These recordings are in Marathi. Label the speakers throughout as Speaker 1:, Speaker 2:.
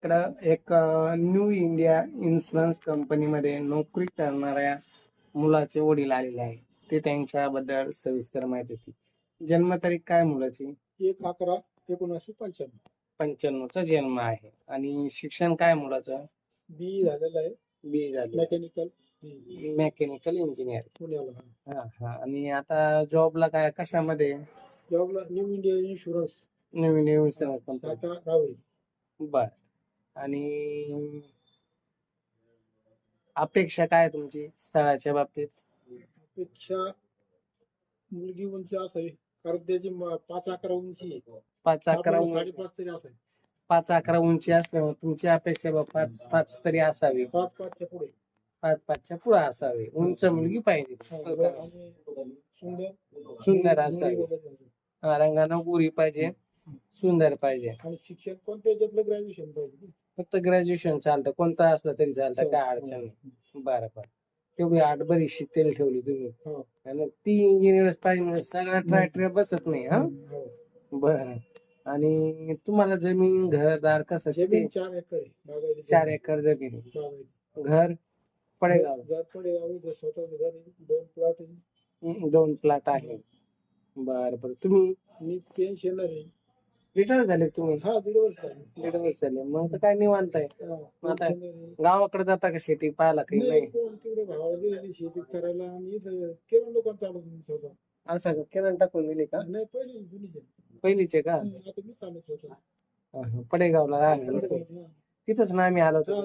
Speaker 1: इकडं एक न्यू इंडिया इन्शुरन्स कंपनीमध्ये नोकरी करणाऱ्या मुलाचे वडील आलेले आहे. ते त्यांच्याबद्दल सविस्तर माहिती देतील. जन्मतारीख काय मुलाची?
Speaker 2: 1/11/1995.
Speaker 1: 95चा जन्म आहे. आणि शिक्षण काय मुलाचं?
Speaker 2: बी झालेलं आहे.
Speaker 1: बी झाले,
Speaker 2: मेकॅनिकल
Speaker 1: मेकॅनिकल इंजिनियर.
Speaker 2: पुण्याला.
Speaker 1: हा हा. आणि आता जॉबला काय कशामध्ये?
Speaker 2: जॉबला न्यू इंडिया इन्शुरन्स
Speaker 1: नवीन इन्शुरन्स कंपनी.
Speaker 2: शाखा राहुरी.
Speaker 1: बर. आणि अपेक्षा काय तुमची स्थळाच्या बाबतीत?
Speaker 2: अपेक्षा मुलगी उंची असावी, कारण त्याची 5-11 उंची आहे.
Speaker 1: 5-11
Speaker 2: आपल्याला
Speaker 1: उंची.
Speaker 2: 5.5 तरी असावी.
Speaker 1: 5-11 उंची असल्यामुळे तुमची अपेक्षा बा 5 तरी असावी.
Speaker 2: 5-5च्या पुढे.
Speaker 1: 5-5च्या पुढे असावी. उंच मुलगी पाहिजे.
Speaker 2: आणि
Speaker 1: सुंदर असावी.
Speaker 2: सुंदर
Speaker 1: रंगानं गोरी पाहिजे, सुंदर पाहिजे.
Speaker 2: आणि शिक्षण कोणत्या याच्यातलं ग्रॅज्युएशन पाहिजे.
Speaker 1: फक्त ग्रॅज्युएशन चालतं, कोणतं असलं तरी चालतं, काय अडचण नाही. बरं बरं. तेवढी 8 बरीचशी तेल ठेवली तुम्ही.
Speaker 2: हो.
Speaker 1: आणि ती इंजिनियर पाहिजे म्हणजे सगळा ट्रॅक्टर बसत नाही. हा
Speaker 2: हो.
Speaker 1: बरं. आणि तुम्हाला जमीन घरदार कसं?
Speaker 2: जमीन 4 एकर आहे. बागायती
Speaker 1: 4 एकर जमीन आहे.
Speaker 2: बागायती.
Speaker 1: घर पडेगाव.
Speaker 2: घर पडेगाव आहे. स्वतःच घर आहे. 2 प्लॉट आहे.
Speaker 1: 2 प्लॉट आहे. बरं बरं. तुम्ही
Speaker 2: मी पेन्शनर आहे.
Speaker 1: रिटायर झाले तुम्ही?
Speaker 2: हा, 1.5 वर्ष झाले.
Speaker 1: 1.5 वर्ष झाले. मग तर काय निवांत आहे. आता
Speaker 2: पेन्शनर आहे.
Speaker 1: गावाकडे जाता का शेती पाहायला? काही
Speaker 2: नाही,
Speaker 1: नाही.
Speaker 2: कोण तिकडे भावाला दिलेली शेती करायला, आणि इथं किराणा दुकान चालवतो मी स्वतः.
Speaker 1: असं का? किराणा टाकून दिली का?
Speaker 2: नाही, पहिली जुनीच आहे.
Speaker 1: पहिलीचे का?
Speaker 2: आता मी चालत होतो.
Speaker 1: पडेगावला राहिला ना तुम्ही? तिथंच ना आम्ही आलो होतो.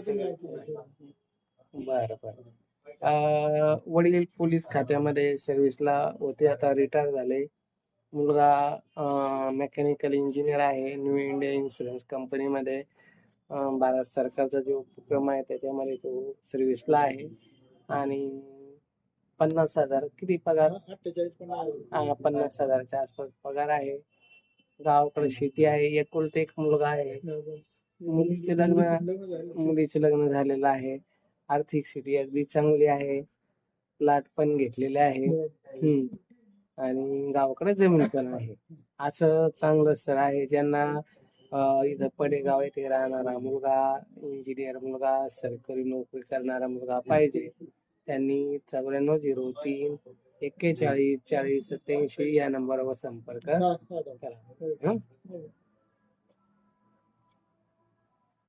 Speaker 1: बरं बरं. वडील पोलीस खात्यामध्ये सर्व्हिसला होते, आता रिटायर झाले. मुलगा मेकॅनिकल इंजिनियर आहे. न्यू इंडिया इन्शुरन्स कंपनीमध्ये भारत सरकारचा जो उपक्रम आहे त्याच्यामध्ये तो सर्व्हिसला आहे. आणि 50,000 किती पगार? 50,000च्या आसपास पगार आहे. गावाकडे शेती आहे. एकुलते एक मुलगा आहे. मुलीचे लग्न झालेलं आहे. आर्थिक स्थिती अगदी चांगली आहे. प्लॉट पण घेतलेले आहे. आणि गावाकडे जमीन पण आहे. असं चांगलं स्थळ आहे. ज्यांना इथं पडेगाव येथे राहणारा मुलगा, इंजिनियर मुलगा, सरकारी नोकरी करणारा मुलगा पाहिजे, त्यांनी 9403 41 40 87 या नंबरवर संपर्क करा.